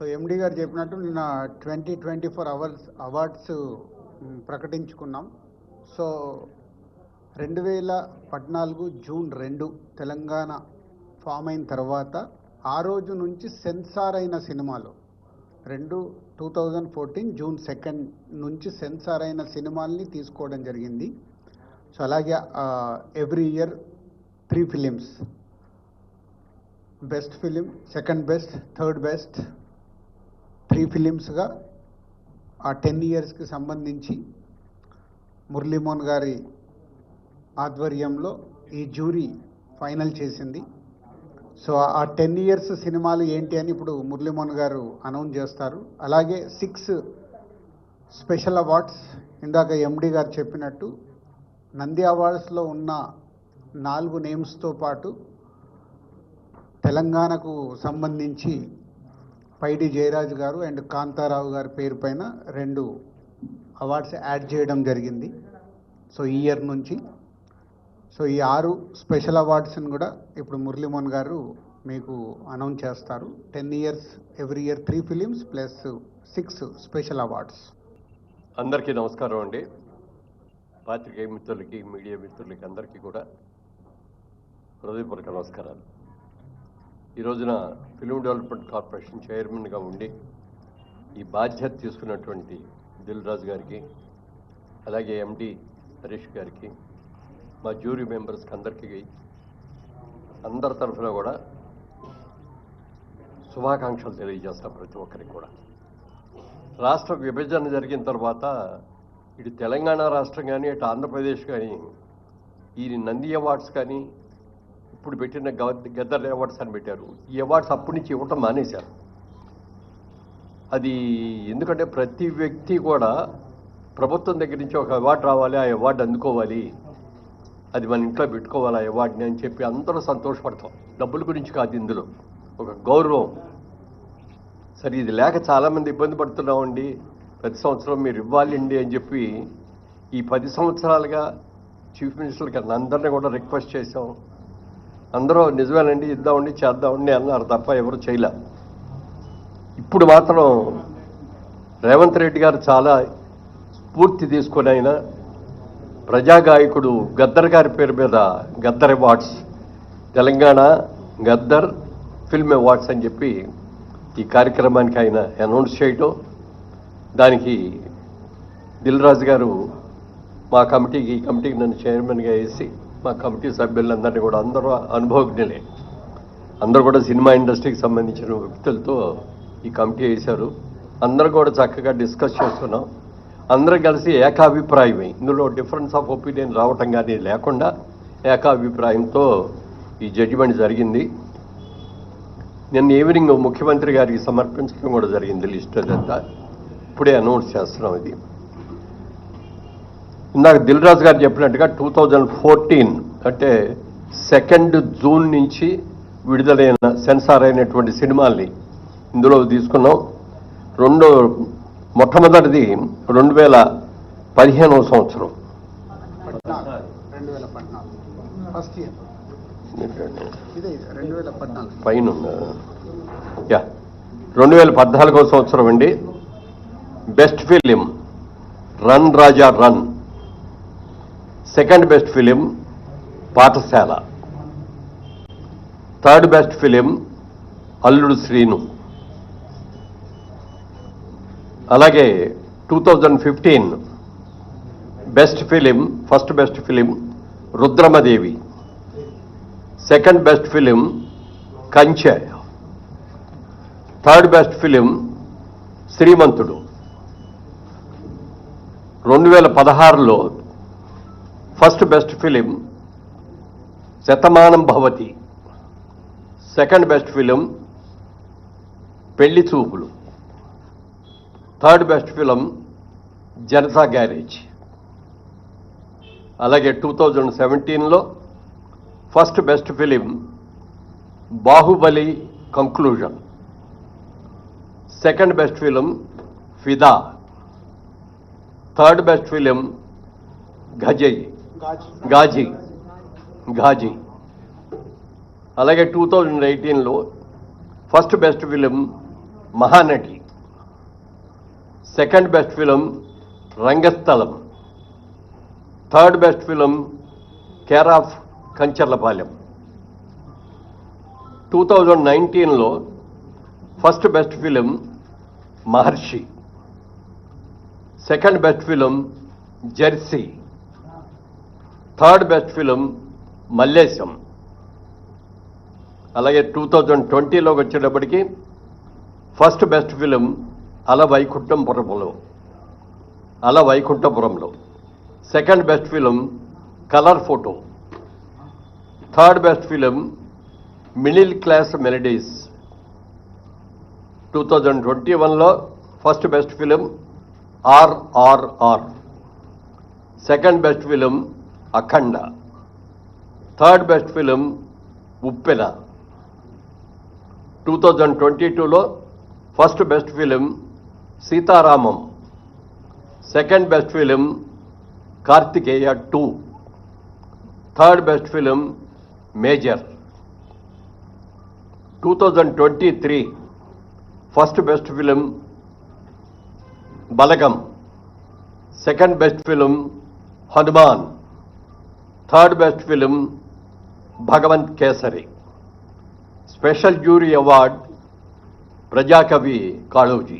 So ఎండి గారు చెప్పినట్టు నిన్న 2024 అవార్డ్స్ ప్రకటించుకున్నాం. సో 2014 జూన్ 2 తెలంగాణ ఫామ్ అయిన తర్వాత ఆ రోజు నుంచి సెన్సార్ అయిన సినిమాలు 2014 జూన్ 2 నుంచి సెన్సార్ అయిన సినిమాల్ని తీసుకోవడం జరిగింది. సో అలాగే every year 3 films, best film, second best, third best, 3 ఫిలిమ్స్గా ఆ 10 ఇయర్స్కి సంబంధించి మురళీమోహన్ గారి ఆధ్వర్యంలో ఈ జ్యూరీ ఫైనల్ చేసింది. సో ఆ 10 ఇయర్స్ సినిమాలు ఏంటి అని ఇప్పుడు మురళీమోహన్ గారు అనౌన్స్ చేస్తారు. అలాగే 6 స్పెషల్ అవార్డ్స్, ఇందాక ఎండి గారు చెప్పినట్టు నంది అవార్డ్స్లో ఉన్న 4 నేమ్స్తో పాటు తెలంగాణకు సంబంధించి పైడి జయరాజ్ గారు అండ్ కాంతారావు గారి పేరు పైన 2 అవార్డ్స్ యాడ్ చేయడం జరిగింది. సో ఈ ఇయర్ నుంచి సో ఈ 6 స్పెషల్ అవార్డ్స్ని కూడా ఇప్పుడు మురళీమోహన్ గారు మీకు అనౌన్స్ చేస్తారు. 10 years every year 3 films plus 6 special awards. అందరికీ నమస్కారం అండి. పాత్రికేయ మిత్రులకి, మీడియా మిత్రులకి అందరికీ కూడా హృదయపూర్వక నమస్కారాలు. ఈ రోజున ఫిల్మ్ డెవలప్మెంట్ కార్పొరేషన్ చైర్మన్గా ఉండి ఈ బాధ్యత తీసుకున్నటువంటి దిల్ రాజు గారికి, అలాగే ఎండి హరీష్ గారికి, మా జ్యూరీ మెంబర్స్కి అందరికీ అందరి తరఫున కూడా శుభాకాంక్షలు తెలియజేస్తాం. ప్రతి ఒక్కరికి కూడా రాష్ట్ర విభజన జరిగిన తర్వాత ఇటు తెలంగాణ రాష్ట్రం కానీ ఇటు ఆంధ్రప్రదేశ్ కానీ ఈ నంది అవార్డ్స్ కానీ ఇప్పుడు పెట్టిన గద్దర్ అవార్డ్స్ అని పెట్టారు. ఈ అవార్డ్స్ అప్పటి నుంచి ఇవ్వటం మానేశారు. అది ఎందుకంటే ప్రతి వ్యక్తి కూడా ప్రభుత్వం దగ్గర నుంచి ఒక అవార్డు రావాలి, ఆ అవార్డు అందుకోవాలి, అది మన ఇంట్లో పెట్టుకోవాలి ఆ అవార్డుని అని చెప్పి అందరూ సంతోషపడతాం. డబ్బుల గురించి కాదు, ఇందులో ఒక గౌరవం. సరే ఇది లేక చాలామంది ఇబ్బంది పడుతున్నామండి, ప్రతి సంవత్సరం మీరు ఇవ్వాలండి అని చెప్పి ఈ 10 సంవత్సరాలుగా చీఫ్ మినిస్టర్ గారిని అందరినీ కూడా రిక్వెస్ట్ చేసాం. అందరూ నిజమేనండి ఇద్దామండి చేద్దామండి అన్నారు తప్ప ఎవరు చేయలే. ఇప్పుడు మాత్రం రేవంత్ రెడ్డి గారు చాలా స్ఫూర్తి తీసుకొని ఆయన ప్రజాగాయకుడు గద్దర్ గారి పేరు మీద Gaddar awards, Telangana Gaddar film awards అని చెప్పి ఈ కార్యక్రమానికి ఆయన అనౌన్స్ చేయటం, దానికి దిల్ రాజు గారు మా కమిటీకి, ఈ కమిటీకి నన్ను చైర్మన్గా వేసి మా కమిటీ సభ్యులందరినీ కూడా అందరూ అనుభవజ్ఞులే, అందరూ కూడా సినిమా ఇండస్ట్రీకి సంబంధించిన వ్యక్తులతో ఈ కమిటీ వేశారు. అందరూ కూడా చక్కగా డిస్కస్ చేస్తున్నాం. అందరూ కలిసి ఏకాభిప్రాయమే, ఇందులో డిఫరెన్స్ ఆఫ్ ఒపీనియన్ రావటం కానీ లేకుండా ఏకాభిప్రాయంతో ఈ జడ్జిమెంట్ జరిగింది. నిన్న ఈవినింగ్ ముఖ్యమంత్రి గారికి సమర్పించడం కూడా జరిగింది లిస్ట్ అదంతా. ఇప్పుడే అనౌన్స్ చేస్తున్నాం. ఇది ఇందాక దిల్ రాజు గారు చెప్పినట్టుగా 2014 అంటే 2 జూన్ నుంచి విడుదలైన సెన్సార్ అయినటువంటి సినిమాల్ని ఇందులో తీసుకున్నాం. మొట్టమొదటిది 2015వ సంవత్సరం, 2014 ఫస్ట్ ఇయర్ పైన 2014వ సంవత్సరం అండి. Best film run Raja run, second best film Pathshala, third best film Alludu Seenu. అలాగే 2015 best film, first best film Rudramadevi, second best film Kanche, third best film Srimanthudu. 2016లో first best film Shatamanam Bhavati, second best film Pelli Choopulu, third best film Janatha garage. అలాగే 2017లో first best film Baahubali conclusion, second best film Fidaa, third best film Ghazi. అలాగే 2018లో first best film Mahanati. Second best film Rangasthalam. Third best film care of Kancharapalem. 2019లో first best film Maharshi. Second best film Jersey. Third best film Mallesham. అలాగే 2020లోకి వచ్చేటప్పటికి first best film Ala Vaikunthapurramuloo. Second best film colour photo. Third best film middle class melodies. 2021లో first best film RRR. Second best film Akhanda. Third best film Uppena. 2022లో first best film Sita Ramam. Second best film Karthikeya 2. Third best film major. 2023 first best film Balagam. Second best film HanuMan. Third best film Bhagavanth Kesari. Special jury award Prajakavi Kaloji.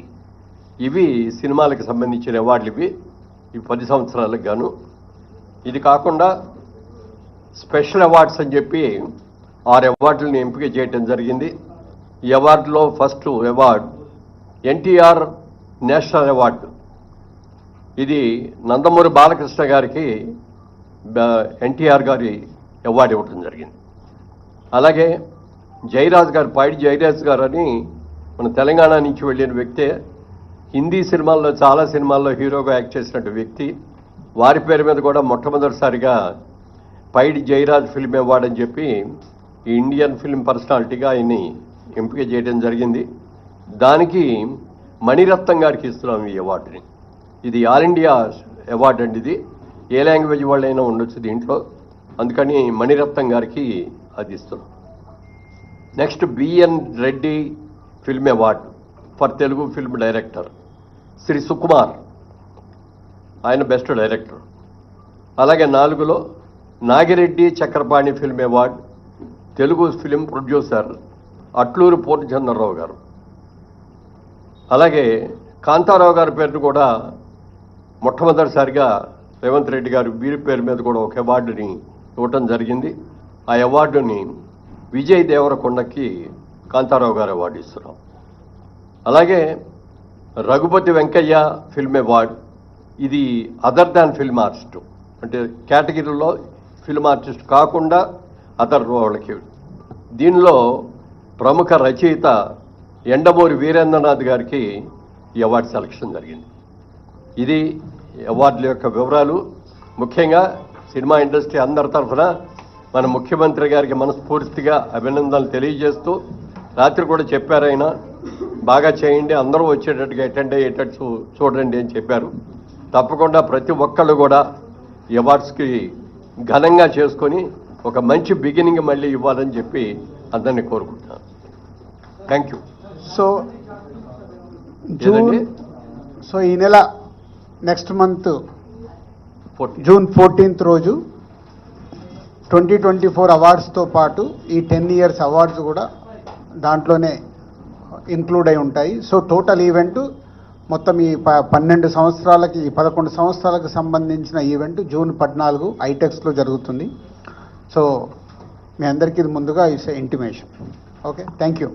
ఇవి సినిమాలకు సంబంధించిన అవార్డులు. ఈ 10 సంవత్సరాలకు గాను. ఇది కాకుండా స్పెషల్ అవార్డ్స్ అని చెప్పి 6 అవార్డులను ఎంపిక చేయడం జరిగింది. ఈ అవార్డులో first award NTR national award. ఇది నందమూరి బాలకృష్ణ గారికి ఎన్టీఆర్ గారి అవార్డు ఇవ్వడం జరిగింది. అలాగే జయరాజ్ గారు, పైడి జయరాజ్ గారు అని మన తెలంగాణ నుంచి వెళ్ళిన వ్యక్తే. హిందీ సినిమాల్లో చాలా సినిమాల్లో హీరోగా యాక్ట్ చేసినట్టు వ్యక్తి. వారి పేరు మీద కూడా మొట్టమొదటిసారిగా పైడి జయరాజ్ ఫిల్మ్ అవార్డు అని చెప్పి ఈ ఇండియన్ ఫిల్మ్ పర్సనాలిటీగా ఆయన్ని ఎంపిక చేయడం జరిగింది. దానికి మణిరత్నం గారికి ఇస్తున్నాం ఈ అవార్డుని. ఇది ఆల్ ఇండియా అవార్డు అండి. ఇది ఏ లాంగ్వేజ్ వాళ్ళైనా ఉండొచ్చు దీంట్లో, అందుకని మణిరత్నం గారికి అది ఇస్తున్నాం. Next B N Reddy film award for Telugu film director. Shri Sukumar, ఆయన బెస్ట్ డైరెక్టర్. అలాగే 4లో Nagi Reddy Chakrapani film award Telugu film producer Atluri Purnachandra Rao garu. అలాగే కాంతారావు గారి పేరును కూడా మొట్టమొదటిసారిగా రేవంత్ రెడ్డి గారు వీరి పేరు మీద కూడా ఒక అవార్డుని ఇవ్వటం జరిగింది. ఆ అవార్డుని విజయ్ దేవరకొండకి కాంతారావు గారు అవార్డు ఇస్తున్నాం. అలాగే రఘుపతి వెంకయ్య ఫిల్మ్ అవార్డు. ఇది అదర్ దాన్ ఫిల్మ్ ఆర్టిస్ట్, అంటే కేటగిరీలో ఫిల్మ్ ఆర్టిస్ట్ కాకుండా అదర్ వాళ్ళకి. దీనిలో ప్రముఖ రచయిత ఎండమూరి వీరేంద్రనాథ్ గారికి ఈ అవార్డు సెలక్షన్ జరిగింది. ఇది అవార్డుల యొక్క వివరాలు. ముఖ్యంగా సినిమా ఇండస్ట్రీ అందరి తరఫున మన ముఖ్యమంత్రి గారికి మనస్ఫూర్తిగా అభినందనలు తెలియజేస్తూ, రాత్రి కూడా చెప్పారు ఆయన, బాగా చేయండి, అందరూ వచ్చేటట్టుగా అటెండ్ అయ్యేటట్టు చూడండి అని చెప్పారు. తప్పకుండా ప్రతి ఒక్కళ్ళు కూడా ఈ అవార్డ్స్కి ఘనంగా చేసుకొని ఒక మంచి బిగినింగ్ మళ్ళీ ఇవ్వాలని చెప్పి అందరినీ కోరుకుంటున్నాను. Thank you. సో ఈ నెల నెక్స్ట్ మంత్ జూన్ 14th రోజు 2024 అవార్డ్స్తో పాటు ఈ 10 years అవార్డ్స్ కూడా దాంట్లోనే ఇంక్లూడ్ అయి ఉంటాయి. సో టోటల్ ఈవెంట్ మొత్తం ఈ 11 సంవత్సరాలకు సంబంధించిన ఈవెంట్ జూన్ 14 ఐటెక్స్లో జరుగుతుంది. సో మీ అందరికీ ఇది ముందుగా it's intimation. Okay, thank you.